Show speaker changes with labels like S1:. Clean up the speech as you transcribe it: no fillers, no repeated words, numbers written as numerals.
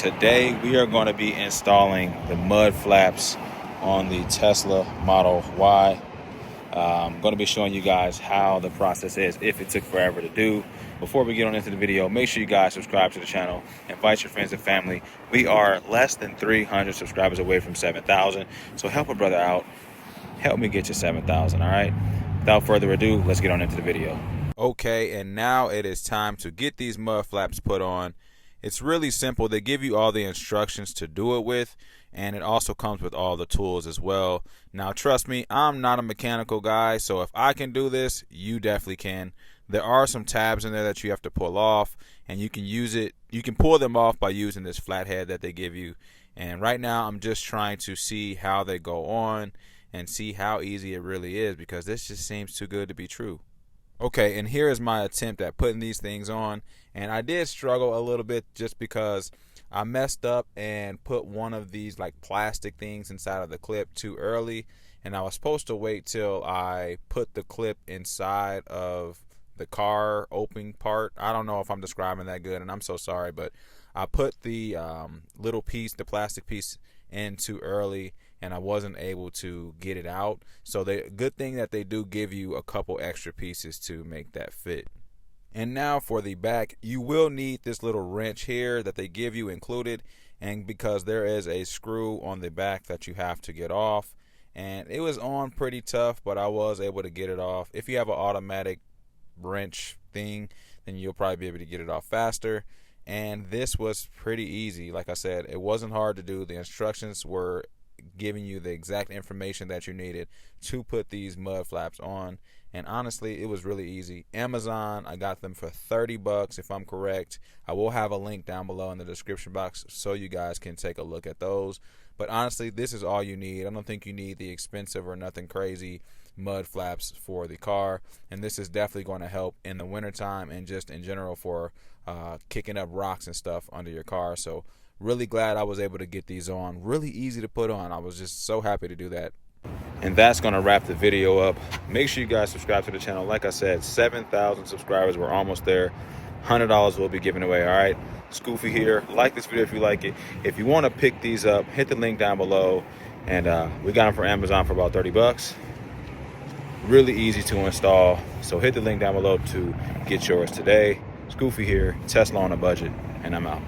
S1: Today we are going to be installing the mud flaps on the Tesla Model Y. I'm going to be showing you guys how the process is, if it took forever to do. Before we get on into the video, make sure you guys subscribe to the channel, invite your friends and family. We are less than 300 subscribers away from 7,000, so help a brother out. Help me get to 7,000, all right? Without further ado, let's get on into the video. Okay, and now it is time to get these mud flaps put on. It's really simple. They give you all the instructions to do it with, and it also comes with all the tools as well. Now, trust me, I'm not a mechanical guy, so if I can do this, you definitely can. There are some tabs in there that you have to pull off, and you can use it. You can pull them off by using this flathead that they give you. And right now, I'm just trying to see how they go on and see how easy it really is, because this just seems too good to be true. Okay, and here is my attempt at putting these things on, and I did struggle a little bit just because I messed up and put one of these like plastic things inside of the clip too early, and I was supposed to wait till I put the clip inside of the car opening part. I don't know if I'm describing that good, and I'm so sorry, but I put the little piece, the plastic piece, in too early, and I wasn't able to get it out. So the good thing that they do give you a couple extra pieces to make that fit. And now for the back, you will need this little wrench here that they give you included, and because there is a screw on the back that you have to get off, and it was on pretty tough, but I was able to get it off. If you have an automatic wrench thing, then you'll probably be able to get it off faster. And this was pretty easy. Like I said, it wasn't hard to do. The instructions were giving you the exact information that you needed to put these mud flaps on, and honestly, it was really easy. Amazon, I got them for $30 if I'm correct. I will have a link down below in the description box so you guys can take a look at those. But honestly, this is all you need. I don't think you need the expensive or nothing crazy mud flaps for the car, and this is definitely going to help in the wintertime and just in general for kicking up rocks and stuff under your car. So really glad I was able to get these on. Really easy to put on. I was just so happy to do that. And that's going to wrap the video up. Make sure you guys subscribe to the channel. Like I said, 7,000 subscribers. We're almost there. $100 will be given away. All right, Scoofy here. Like this video if you like it. If you want to pick these up, hit the link down below. And we got them from Amazon for about $30. Really easy to install. So hit the link down below to get yours today. Scoofy here, Tesla on a budget, and I'm out.